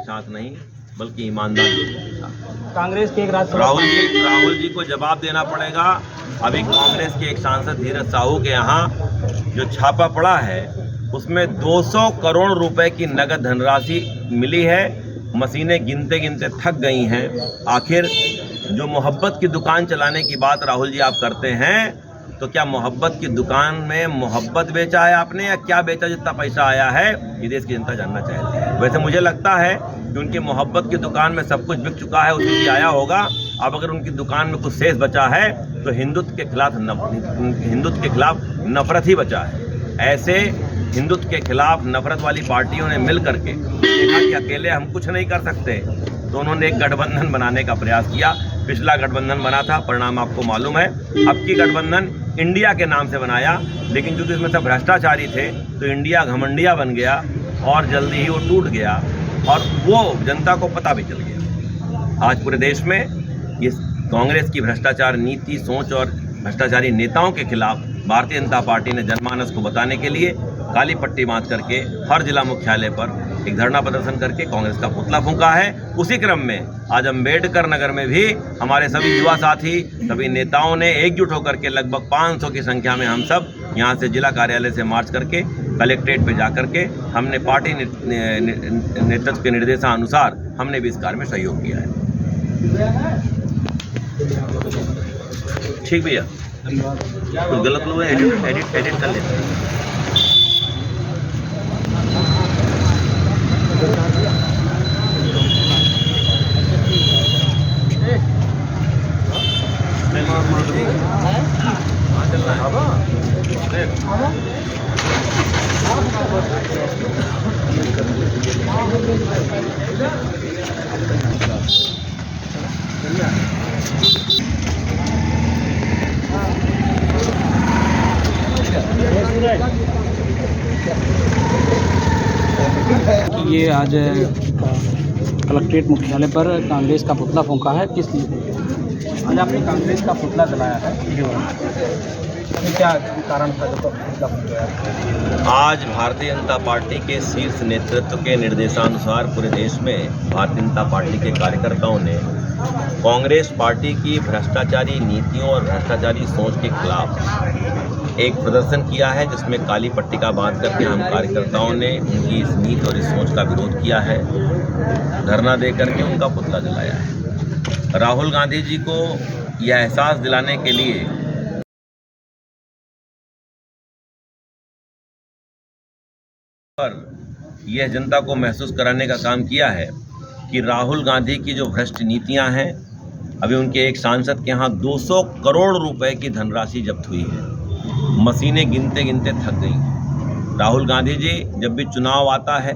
के साथ नहीं बल्कि ईमानदार लोगों के साथ। कांग्रेस के एक राहुल जी को जवाब देना पड़ेगा। अभी कांग्रेस के एक सांसद धीरज साहू के यहाँ जो छापा पड़ा है उसमें 200 करोड़ रुपए की नगद धनराशि मिली है। मशीनें गिनते गिनते थक गई हैं। आखिर जो मोहब्बत की दुकान चलाने की बात राहुल जी आप करते हैं, तो क्या मोहब्बत की दुकान में मोहब्बत बेचा है आपने या क्या बेचा जितना पैसा आया है, ये देश की जनता जानना चाहती है। वैसे मुझे लगता है कि उनकी मोहब्बत की दुकान में सब कुछ बिक चुका है, उसी आया होगा। अब अगर उनकी दुकान में कुछ शेष बचा है तो हिंदुत्व के खिलाफ नफरत ही बचा है। ऐसे हिंदुत्व के खिलाफ नफरत वाली पार्टियों ने मिल करके देखा कि अकेले हम कुछ नहीं कर सकते, तो उन्होंने एक गठबंधन बनाने का प्रयास किया। पिछला गठबंधन बना था, परिणाम आपको मालूम है। अब की गठबंधन इंडिया के नाम से बनाया, लेकिन चूंकि इसमें सब भ्रष्टाचारी थे तो इंडिया घमंडिया बन गया और जल्दी ही वो टूट गया और वो जनता को पता भी चल गया। आज पूरे देश में इस कांग्रेस की भ्रष्टाचार नीति, सोच और भ्रष्टाचारी नेताओं के खिलाफ भारतीय जनता पार्टी ने जनमानस को बताने के लिए काली पट्टी बांध करके हर जिला मुख्यालय पर एक धरना प्रदर्शन करके कांग्रेस का पुतला फूंका है। उसी क्रम में आज अम्बेडकर नगर में भी हमारे सभी युवा साथी, सभी नेताओं ने एकजुट होकर के लगभग 500 की संख्या में हम सब यहाँ से जिला कार्यालय से मार्च करके कलेक्ट्रेट पे जाकर के हमने पार्टी नेतृत्व के निर्देशानुसार हमने भी इस कार्य में सहयोग किया है। ठीक भैया, कुछ गलत लोग एडिट कर लेते हैं। ये आज कलेक्ट्रेट मुख्यालय पर कांग्रेस का पुतला फूंका है। किस लिए आज आपने कांग्रेस का पुतला जलाया है? क्या कारण था जब पुतला फूंका? आज भारतीय जनता पार्टी के शीर्ष नेतृत्व के निर्देशानुसार पूरे देश में भारतीय जनता पार्टी के कार्यकर्ताओं ने कांग्रेस पार्टी की भ्रष्टाचारी नीतियों और भ्रष्टाचारी सोच के खिलाफ एक प्रदर्शन किया है, जिसमें काली पट्टिका बांध करके हम कार्यकर्ताओं ने उनकी इस नीति और इस सोच का विरोध किया है, धरना दे करके उनका पुतला जलाया है। राहुल गांधी जी को यह एहसास दिलाने के लिए और यह जनता को महसूस कराने का काम किया है कि राहुल गांधी की जो भ्रष्ट नीतियां हैं, अभी उनके एक सांसद के यहाँ 200 करोड़ रुपए की धनराशि जब्त हुई है। मशीनें गिनते गिनते थक गई। राहुल गांधी जी जब भी चुनाव आता है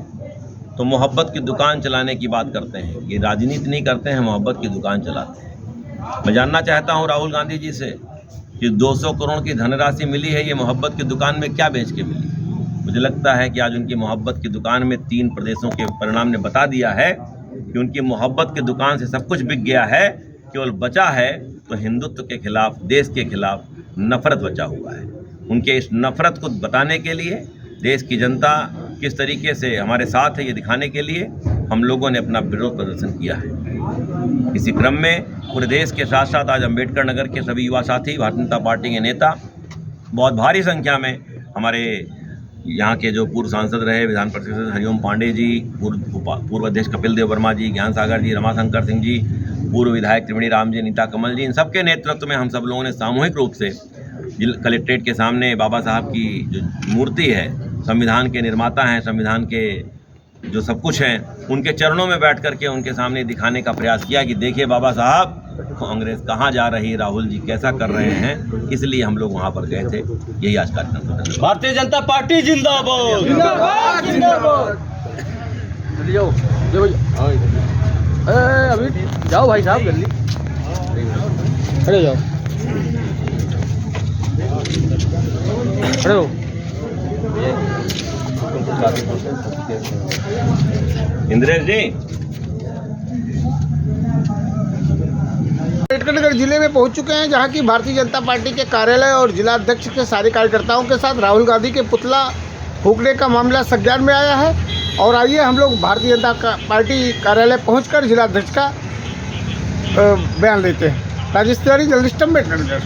तो मोहब्बत की दुकान चलाने की बात करते हैं। ये राजनीति नहीं करते हैं, मोहब्बत की दुकान चलाते हैं। मैं जानना चाहता हूँ राहुल गांधी जी से कि 200 करोड़ की धनराशि मिली है, ये मोहब्बत की दुकान में क्या बेच के मिली? मुझे लगता है कि आज उनकी मोहब्बत की दुकान में 3 प्रदेशों के परिणाम ने बता दिया है कि उनकी मोहब्बत की दुकान से सब कुछ बिक गया है। केवल बचा है तो हिंदुत्व के खिलाफ, देश के खिलाफ नफरत बचा हुआ है। उनके इस नफरत को बताने के लिए, देश की जनता किस तरीके से हमारे साथ है ये दिखाने के लिए हम लोगों ने अपना विरोध प्रदर्शन किया है। इसी क्रम में पूरे देश के साथ साथ आज अम्बेडकर नगर के सभी युवा साथी, भारतीय जनता पार्टी के नेता, बहुत भारी संख्या में हमारे यहाँ के जो पूर्व सांसद रहे विधान परिषद हरिओम पांडे जी, पूर्व अध्यक्ष कपिल देव वर्मा जी, ज्ञान सागर जी, रमाशंकर सिंह जी, पूर्व विधायक त्रिवेणी राम जी, नीता कमल जी, इन सबके नेतृत्व में हम सब लोगों ने सामूहिक रूप से कलेक्ट्रेट के सामने बाबा साहब की जो मूर्ति है, संविधान के निर्माता हैं, संविधान के जो सब कुछ हैं, उनके चरणों में बैठ करके उनके सामने दिखाने का प्रयास किया कि देखिए बाबा साहब, कांग्रेस कहाँ जा रही है, राहुल जी कैसा कर रहे हैं। इसलिए हम लोग वहाँ पर गए थे। यही आज कार्यक्रम था। भारतीय जनता पार्टी जिंदाबाद, जिंदाबाद, जिंदाबाद। अभी जाओ भाई साहब, जल्दी खड़े जाओ, खड़े हो। इंद्रेश जी, अम्बेडकर नगर जिले में पहुंच चुके हैं, जहां की भारतीय जनता पार्टी के कार्यालय और जिला अध्यक्ष के सारे कार्यकर्ताओं के साथ राहुल गांधी के पुतला फूंकने का मामला संज्ञान में आया है। और आइए हम लोग भारतीय जनता पार्टी कार्यालय पहुंचकर जिलाध्यक्ष का बयान लेते हैं। राजेश तिवारी, जर्नलिस्ट, अम्बेडकर नगर।